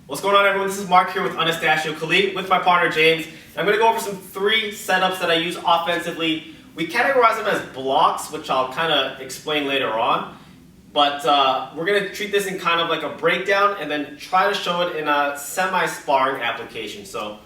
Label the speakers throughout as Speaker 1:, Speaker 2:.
Speaker 1: What's going on, everyone? This is Mark here with Anastacio with my partner James. I'm going to go over some 3 setups that I use offensively. We categorize them as blocks, which I'll kind of explain later on. But we're going to treat this in kind of like a breakdown and then try to show it in a semi-sparring application. So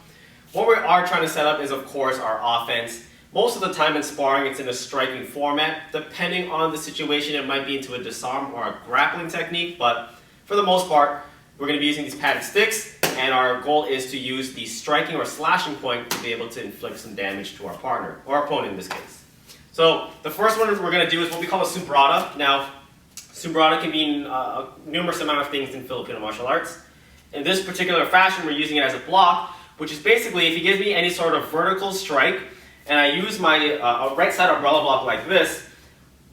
Speaker 1: what we are trying to set up is, of course, our offense. Most of the time in sparring, it's in a striking format. Depending on the situation, it might be into a disarm or a grappling technique. But for the most part, we're going to be using these padded sticks, and our goal is to use the striking or slashing point to be able to inflict some damage to our partner, or our opponent in this case. So the first one we're going to do is what we call a Suprarada. Now, Suprarada can mean a numerous amount of things in Filipino martial arts. In this particular fashion, we're using it as a block, which is basically if he gives me any sort of vertical strike, and I use my right side umbrella block like this,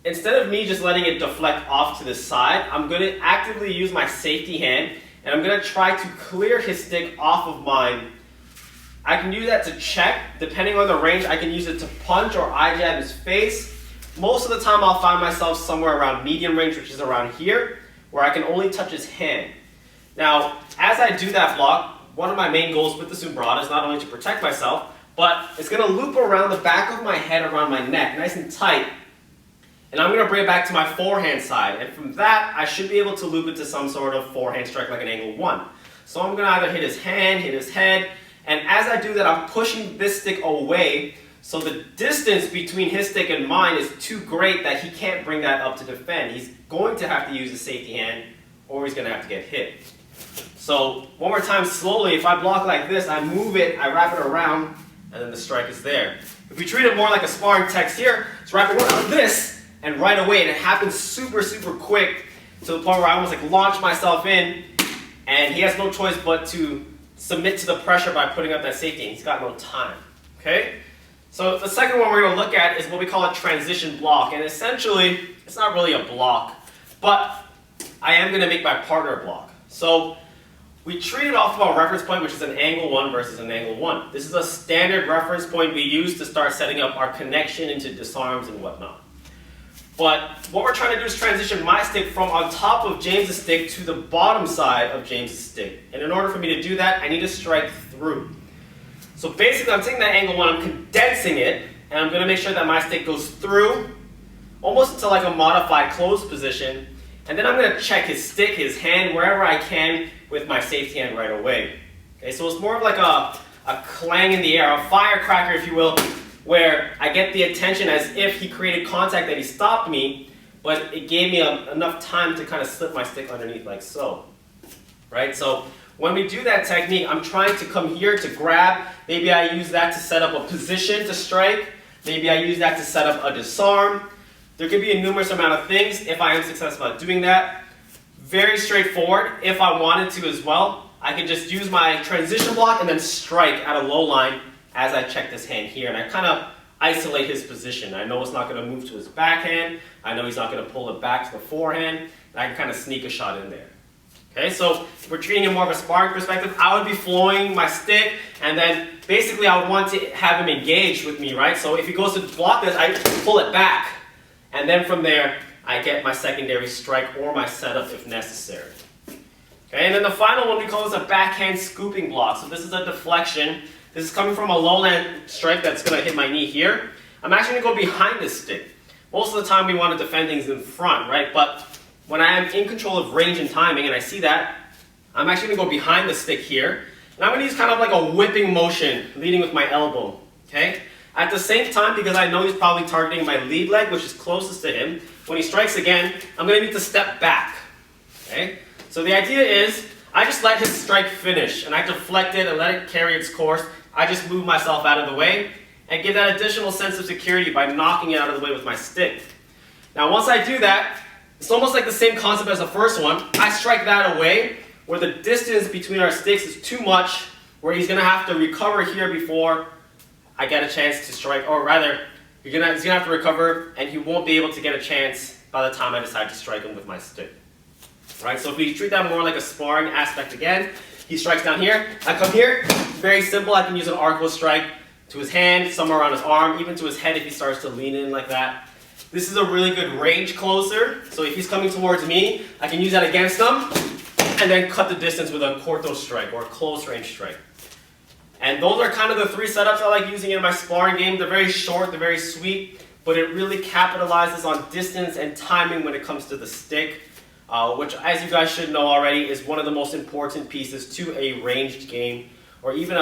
Speaker 1: instead of me just letting it deflect off to the side, I'm going to actively use my safety hand, and I'm going to try to clear his stick off of mine. I can use that to check. Depending on the range, I can use it to punch or eye jab his face. Most of the time, I'll find myself somewhere around medium range, which is around here, where I can only touch his hand. Now, as I do that block, one of my main goals with the Suprarada is not only to protect myself, but it's going to loop around the back of my head, around my neck, nice and tight. And I'm going to bring it back to my forehand side. And from that, I should be able to loop it to some sort of forehand strike like an angle 1. So I'm going to either hit his hand, hit his head. And as I do that, I'm pushing this stick away. So the distance between his stick and mine is too great that he can't bring that up to defend. He's going to have to use his safety hand, or he's going to have to get hit. So one more time slowly, if I block like this, I move it, I wrap it around, and then the strike is there. If we treat it more like a sparring text here, it's wrapping around this, and right away, and it happens super quick to the point where I almost like launch myself in, and he has no choice but to submit to the pressure by putting up that safety, and he's got no time. Okay? So the second one we're going to look at is what we call a transition block, and essentially, it's not really a block, but I am going to make my partner block. So we treat it off of a reference point, which is an angle 1 versus an angle 1. This is a standard reference point we use to start setting up our connection into disarms and whatnot. But what we're trying to do is transition my stick from on top of James's stick to the bottom side of James's stick. And in order for me to do that, I need to strike through. So basically, I'm taking that angle 1, I'm condensing it, and I'm going to make sure that my stick goes through, almost into like a modified closed position. And then I'm going to check his stick, his hand, wherever I can with my safety hand right away. Okay, so it's more of like a clang in the air, a firecracker, if you will, where I get the attention as if he created contact that he stopped me, but it gave me enough time to kind of slip my stick underneath like so. Right? So when we do that technique, I'm trying to come here to grab. Maybe I use that to set up a position to strike. Maybe I use that to set up a disarm. There could be a numerous amount of things if I am successful at doing that. Very straightforward. If I wanted to as well, I could just use my transition block and then strike at a low line as I check this hand here, and I kind of isolate his position. I know it's not going to move to his backhand. I know he's not going to pull it back to the forehand, and I can kind of sneak a shot in there. Okay, so if we're treating it more of a sparring perspective, I would be flowing my stick, and then basically I would want to have him engage with me, right? So if he goes to block this, I pull it back, and then from there, I get my secondary strike or my setup if necessary. Okay, and then the final one we call this a backhand scooping block. So this is a deflection. This is coming from a lowland strike that's going to hit my knee here. I'm actually going to go behind this stick. Most of the time we want to defend things in front, right? But when I am in control of range and timing and I see that, I'm actually going to go behind the stick here. And I'm going to use kind of like a whipping motion, leading with my elbow. Okay? At the same time, because I know he's probably targeting my lead leg, which is closest to him, when he strikes again, I'm going to need to step back. Okay? So the idea is, I just let his strike finish, and I deflect it and let it carry its course. I just move myself out of the way and give that additional sense of security by knocking it out of the way with my stick. Now once I do that, it's almost like the same concept as the first one. I strike that away where the distance between our sticks is too much, where he's going to have to recover here before I get a chance to strike, or rather, he's going to have to recover and he won't be able to get a chance by the time I decide to strike him with my stick. Right? So if we treat that more like a sparring aspect again, he strikes down here, I come here, very simple, I can use an arco strike to his hand, somewhere around his arm, even to his head if he starts to lean in like that. This is a really good range closer, so if he's coming towards me, I can use that against him, and then cut the distance with a corto strike or a close range strike. And those are kind of the three setups I like using in my sparring game. They're very short, they're very sweet, but it really capitalizes on distance and timing when it comes to the stick, which, as you guys should know already, is one of the most important pieces to a ranged game, or even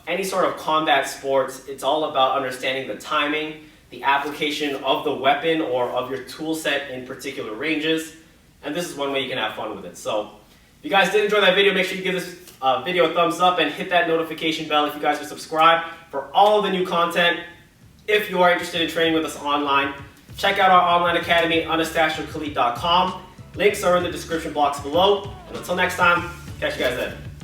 Speaker 1: any sort of combat sports. It's all about understanding the timing, the application of the weapon or of your tool set in particular ranges, and this is one way you can have fun with it. So if you guys did enjoy that video, make sure you give this video a thumbs up and hit that notification bell if you guys are subscribed for all of the new content. If you are interested in training with us online, check out our online academy, AnastacioKhalid.com. Links are in the description box below. And until next time, catch you guys then.